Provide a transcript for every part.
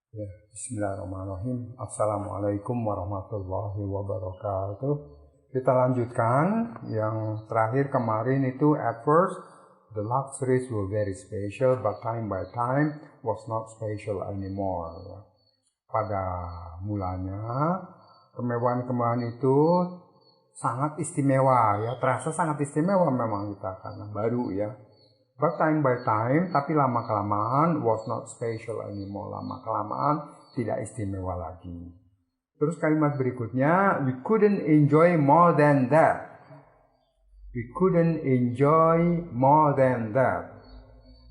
Ya, bismillahirrahmanirrahim. Assalamualaikum warahmatullahi wabarakatuh. Kita lanjutkan yang terakhir kemarin itu at first the luxuries were very special but time by time was not special anymore. Pada mulanya kemewahan-kemewahan itu sangat istimewa ya, terasa sangat istimewa memang kita karena baru ya. But time by time, tapi lama-kelamaan was not special anymore. Lama-kelamaan tidak istimewa lagi. Terus kalimat berikutnya, we couldn't enjoy more than that. We couldn't enjoy more than that.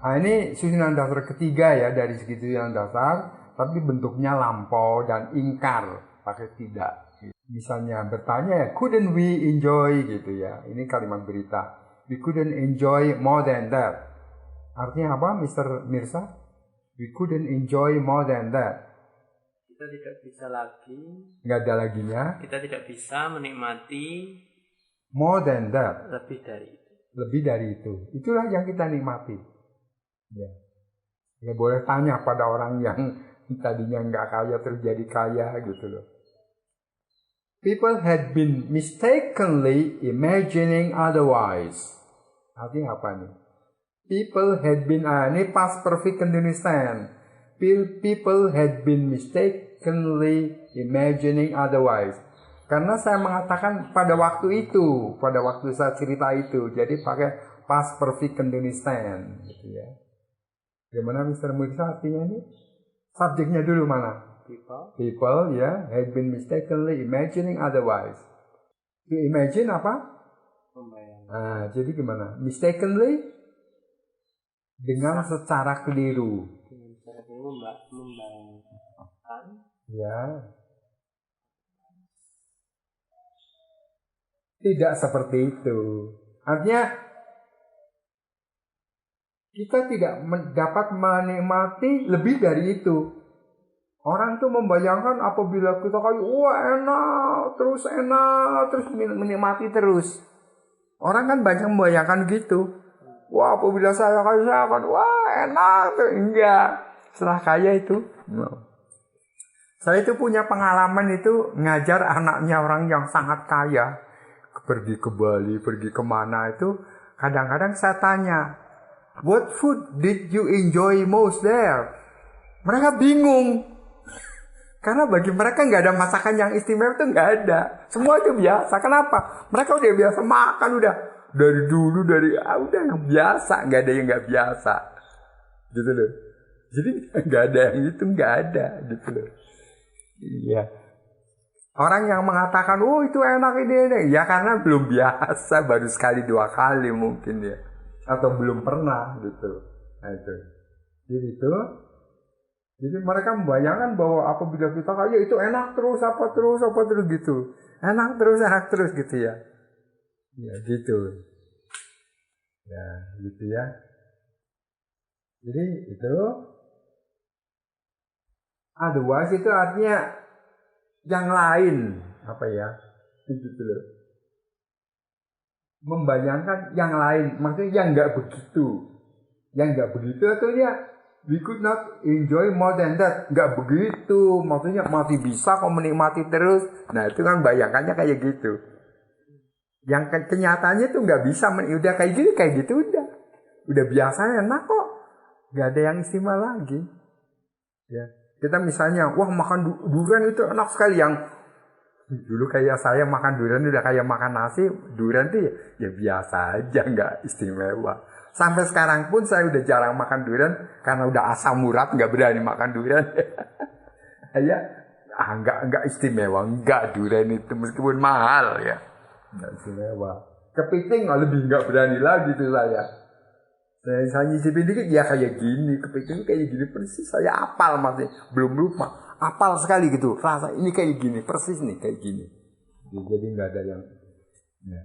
Nah, ini susunan dasar ketiga ya dari segi susunan dasar, tapi bentuknya lampau dan ingkar, pakai tidak. Misalnya bertanya ya, couldn't we enjoy gitu ya. Ini kalimat berita. We couldn't enjoy more than that. Artinya apa, Mr. Mirsa? We couldn't enjoy more than that. Kita tidak bisa lagi. Nggak ada laginya. Kita tidak bisa menikmati more than that. lebih dari itu. Lebih dari itu. Itulah yang kita nikmati. Ya. Ya boleh tanya pada orang yang tadinya nggak kaya terjadi kaya gitu loh. People had been mistakenly imagining otherwise. Artinya apa nih? People had been, ini past perfect continuous tense. People had been mistakenly imagining otherwise. Karena saya mengatakan pada waktu itu, pada waktu saya cerita itu, jadi pakai past perfect continuous tense, gitu ya. Gimana Mr. Mirsa artinya ini? Subjeknya dulu mana? People, ya, had been mistakenly imagining otherwise. To imagine apa? Nah, jadi gimana? Mistakenly dengan secara keliru. Dengan cara membayangkan. Ya. Tidak seperti itu. Artinya kita tidak dapat menikmati lebih dari itu. Orang tuh membayangkan apabila kita kayak wah enak, terus menikmati terus. Orang kan banyak membayangkan gitu. Wah, apabila saya kaya akan wah enak. Enggak. Setelah kaya itu. No. Saya itu punya pengalaman itu ngajar anaknya orang yang sangat kaya. Pergi ke Bali, pergi kemana itu. Kadang-kadang saya tanya, what food did you enjoy most there? Mereka bingung. Karena bagi mereka nggak ada masakan yang istimewa itu nggak ada. Semua itu biasa. Kenapa? Mereka udah biasa makan udah dari dulu udah yang biasa, nggak ada yang nggak biasa, gitu loh. Jadi nggak ada yang itu nggak ada, gitu loh. Iya. Orang yang mengatakan, oh itu enak ini, ya karena belum biasa, baru sekali dua kali mungkin ya, atau belum pernah gitu. Nah itu. Jadi itu. Jadi mereka membayangkan bahwa apabila kita kaya itu enak terus apa terus gitu. Enak terus gitu ya. Ya gitu. Ya gitu ya. Jadi itu. Otherwise itu artinya yang lain. Apa ya? Gitu loh. Membayangkan yang lain. Maksudnya yang nggak begitu. Yang nggak begitu artinya we could not enjoy more than that. Nggak begitu. Maksudnya masih bisa kok menikmati terus. Nah itu kan bayangannya kayak gitu. Yang kenyataannya tuh nggak bisa. Udah kayak gitu udah. Udah biasa enak kok. Nggak ada yang istimewa lagi. Ya. Kita misalnya, wah makan durian itu enak sekali. Yang dulu kayak saya makan durian udah kayak makan nasi. Durian tuh ya biasa aja. Nggak istimewa. Sampai sekarang pun saya udah jarang makan durian karena udah asam urat, nggak berani makan durian. Ya, nggak istimewa, nggak durian itu meskipun mahal ya, nggak istimewa. Kepiting lebih nggak berani lagi tuh saya. Saya nyicipin dikit ya kayak gini, kepiting kayak gini persis. Saya apal masih, belum lupa, apal sekali gitu. Rasa ini kayak gini, persis nih kayak gini. Jadi nggak ada yang, ya.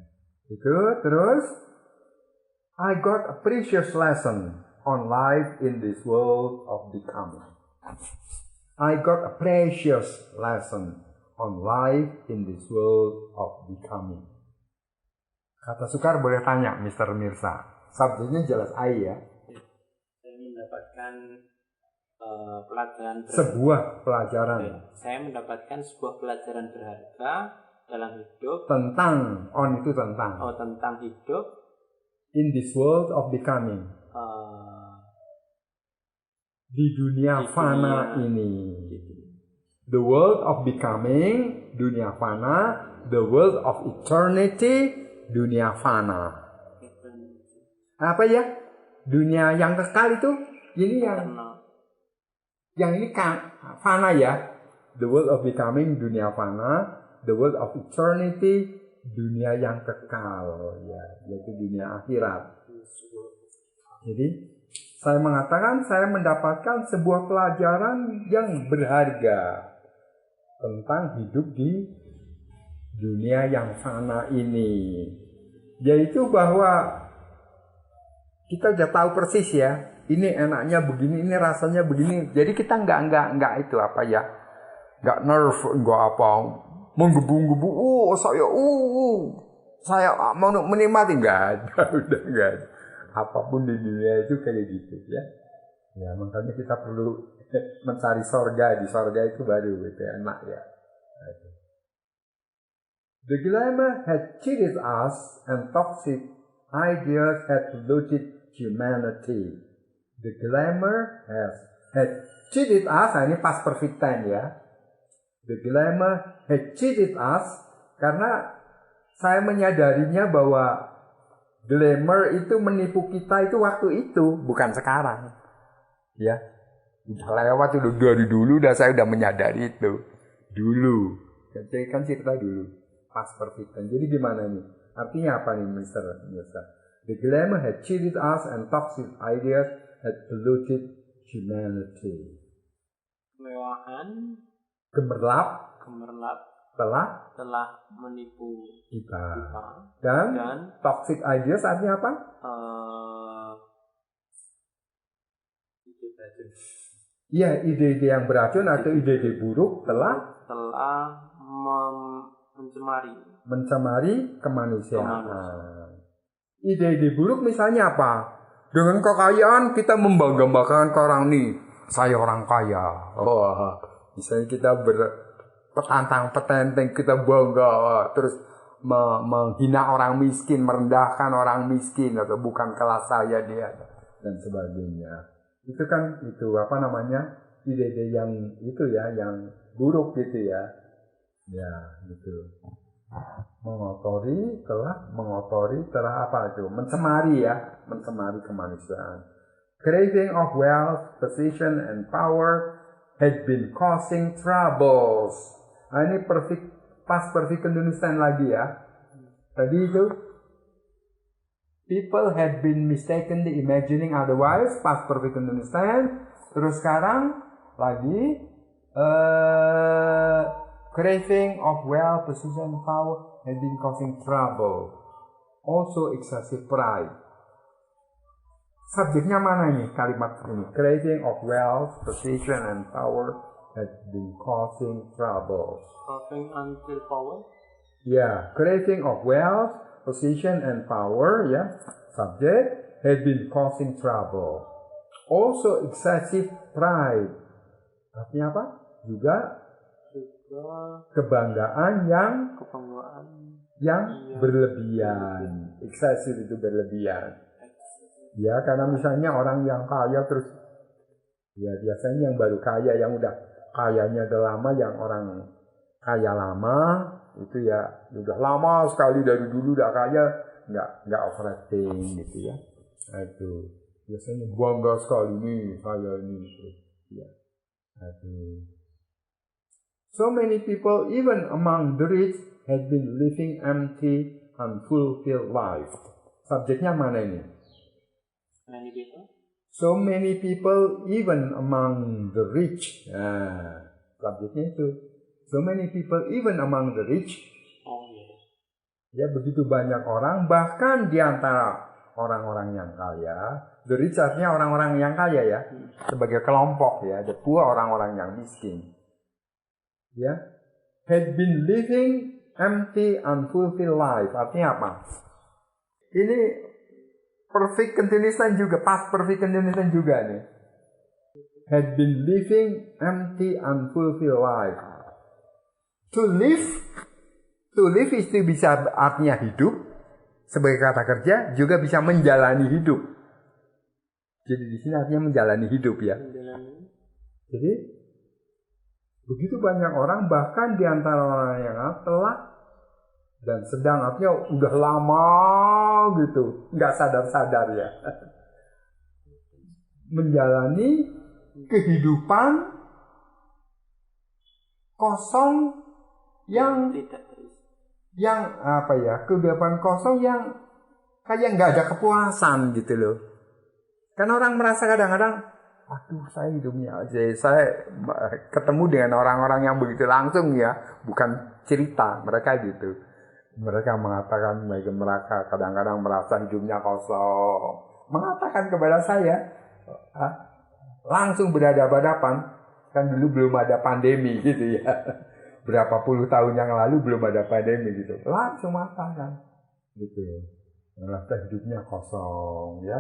Itu terus. I got a precious lesson on life in this world of becoming. I got a precious lesson on life in this world of becoming. Kata Sukar boleh tanya, Mr. Mirsa. Subjeknya jelas I ya. Saya mendapatkan pelajaran berharga. Sebuah pelajaran. Oke. Saya mendapatkan sebuah pelajaran berharga dalam hidup. Tentang, itu tentang. Tentang hidup. In this world of becoming. Di dunia fana ini. The world of becoming, dunia fana. The world of eternity, dunia fana. Apa ya? Dunia yang kekal itu, ini yang ini kan fana ya. The world of becoming, dunia fana. The world of eternity, dunia yang kekal ya, yaitu dunia akhirat. Jadi saya mengatakan saya mendapatkan sebuah pelajaran yang berharga tentang hidup di dunia yang fana ini, yaitu bahwa kita udah tahu persis ya, ini enaknya begini, ini rasanya begini. Jadi kita nggak itu apa ya, nggak nerve, nggak apa, menggebu-gebu. Saya mau menikmati, nggak ada, udah nggak ada. Apapun di dunia itu kayak gitu ya. Ya makanya kita perlu mencari sorga. Di sorga itu baru itu enak ya. The glamour had cheated us and toxic ideas had polluted humanity. The glamour had cheated us. Ini past perfect tense ya. The glamour had cheated us karena saya menyadarinya bahwa glamour itu menipu kita itu waktu itu, bukan sekarang. Ya, udah lewat, udah dari dulu, saya udah menyadari itu dulu. Jadi kan cerita dulu, pas perfitan. Jadi gimana nih? Artinya apa nih, Mister? The glamour had cheated us and toxic ideas had polluted humanity. Kemewahan, gemerlap telah menipu kita. Dan toxic ideas artinya apa? Iya, ide-ide yang beracun atau ide-ide buruk telah mencemari kemanusiaan. Ide-ide buruk misalnya apa? Dengan kekayaan kita membangga-banggakan ke orang nih, saya orang kaya. Misalnya kita petantang-petenteng, kita bangga, terus menghina orang miskin, merendahkan orang miskin, atau bukan kelas saya dia, dan sebagainya. Itu kan ide-ide yang itu ya, yang buruk gitu ya. Ya, gitu. Mengotori telah apa itu? Mencemari kemanusiaan. Craving of wealth, position, and power had been causing troubles. Ini past perfect continuous lagi ya. Tadi itu people had been mistakenly imagining otherwise, past perfect continuous. Terus sekarang lagi craving of wealth, position, power had been causing trouble. Also excessive pride. Subjeknya mana ini kalimat ini? Craving of wealth, position, and power had been causing trouble. Craving until power? Yeah, craving of wealth, position, and power, ya. Subject had been causing trouble. Also excessive pride. Artinya apa? Juga kebanggaan yang berlebihan. Excessive itu berlebihan. Ya, karena misalnya orang yang kaya terus, ya biasanya yang baru kaya, yang udah kayanya udah lama, yang orang kaya lama, itu ya udah lama sekali dari dulu udah kaya, nggak overacting gitu ya. Nah, itu biasanya bangga sekali nih saya ini, ya. So many people, even among the rich, had been living empty, unfulfilled life. Subjeknya mana ini? Many people. So many people, even among the rich. Subjeknya itu. So many people, even among the rich. Oh yeah. Ya, begitu banyak orang, bahkan di antara orang-orang yang kaya. The rich artinya orang-orang yang kaya ya, sebagai kelompok ya. The poor orang-orang yang miskin. Ya, had been living empty, unfulfilled life. Artinya apa? Ini perfect continuous juga, past perfect continuous juga nih. had been living empty, unfulfilled life. To live itu bisa artinya hidup sebagai kata kerja, juga bisa menjalani hidup. Jadi di sini artinya menjalani hidup ya. Jadi begitu banyak orang, bahkan di antara orang yang telah dan sedang, artinya udah lama gitu, nggak sadar-sadar ya, menjalani kehidupan kosong yang apa ya, kehidupan kosong yang kayak nggak ada kepuasan gitu loh. Kan orang merasa kadang-kadang, aduh saya hidupnya aja, saya ketemu dengan orang-orang yang begitu langsung ya, bukan cerita mereka gitu. Mereka mengatakan mereka kadang-kadang merasa hidupnya kosong. Mengatakan kepada saya, langsung berhadapan-hadapan, kan dulu belum ada pandemi gitu ya. Berapa puluh tahun yang lalu belum ada pandemi gitu. Langsung mengatakan gitu. Merasa hidupnya kosong ya.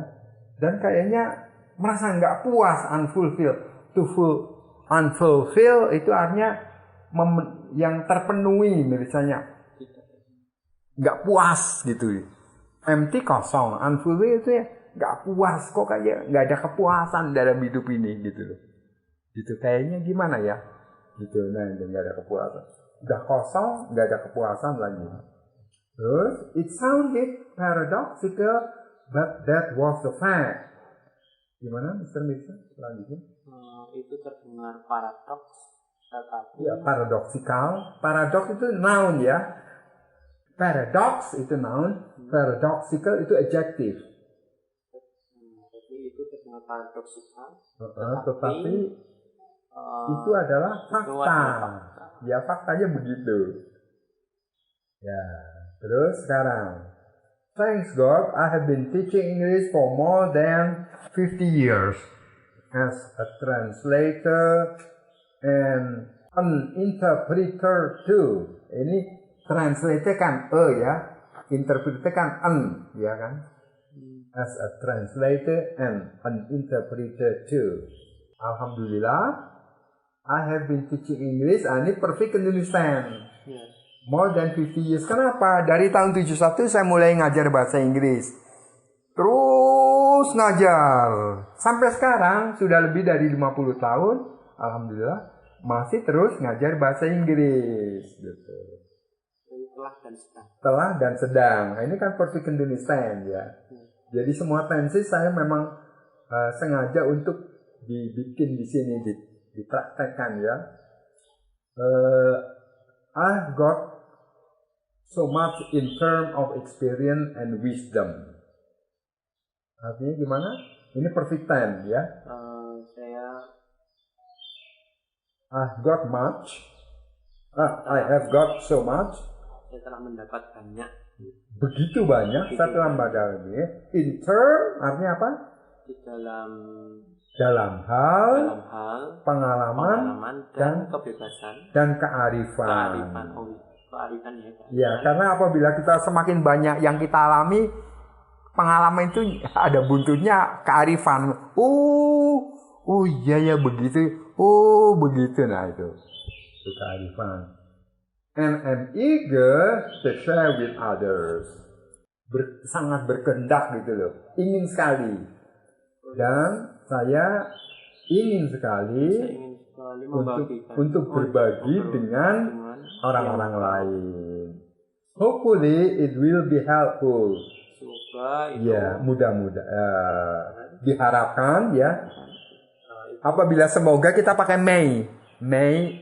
Dan kayaknya merasa nggak puas, unfulfilled. Unfulfilled itu artinya yang terpenuhi, misalnya nggak puas gitu. Empty, kosong. Unfulfilled itu ya nggak puas, kok kayak nggak ada kepuasan dalam hidup ini gitu loh. Gitu kayaknya gimana ya? Gitu, nah nggak ada kepuasan. Udah kosong, nggak ada kepuasan lagi. Terus, it sounded paradoxical, but that was the fact. Gimana, Mr. Mirza? Selanjutnya. Itu terdengar paradoks, tetapi... Ya, paradoxical. Paradox itu noun ya. Paradox itu noun, paradoxical itu adjective. Jadi itu terdengar paradoxical, tetapi itu adalah fakta. Ya, faktanya begitu. Ya, terus sekarang. Thanks God, I have been teaching English for more than 50 years as a translator and an interpreter too. Ini translator kan ya, interpreter kan ya kan. As a translator and an interpreter too. Alhamdulillah, I have been teaching English, and ini perfect understand. More than 50 years. Kenapa? Dari tahun 71 saya mulai ngajar bahasa Inggris. Terus ngajar. Sampai sekarang sudah lebih dari 50 tahun. Alhamdulillah. Masih terus ngajar bahasa Inggris. Gitu. Telah dan sedang. Nah, ini kan perfect understand ya. Jadi semua tensi saya memang sengaja untuk dibikin di sini, dipraktekkan ya. I've got so much in terms of experience and wisdom. Artinya gimana? Ini perfect tense ya. I've got much. I have got so much. Saya telah mendapat banyak. Begitu banyak. Saya telah mendapat banyak. In term artinya apa? Di dalam hal pengalaman dan kebebasan dan kearifan. Kearifan ya. Ya, karena apabila kita semakin banyak yang kita alami, pengalaman itu ada buntutnya kearifan. Oh iya ya begitu. Oh begitu, nah itu kearifan. And am eager to share with others. Sangat berkehendak gitu loh. Ingin sekali. Dan saya ingin sekali untuk berbagi dengan orang-orang lain. Hopefully it will be helpful. Ya, mudah-mudahan diharapkan ya. Apabila semoga kita pakai may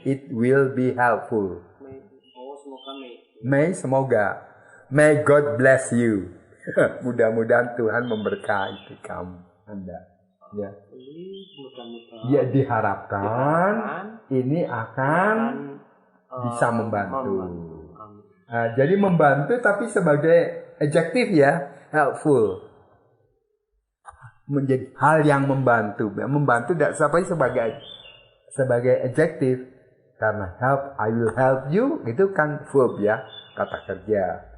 it will be helpful. May semoga. May God bless you. Mudah-mudahan Tuhan memberkati kamu, Anda. Ya. Ya, diharapkan ini akan bisa membantu. Nah, jadi membantu tapi sebagai adjektif ya, helpful. Menjadi hal yang membantu. Membantu tidak sampai sebagai adjektif. Karena help, I will help you, itu kan verb ya, kata kerja.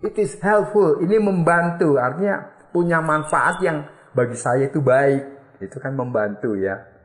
It is helpful, ini membantu, artinya punya manfaat yang bagi saya itu baik. itu kan membantu ya.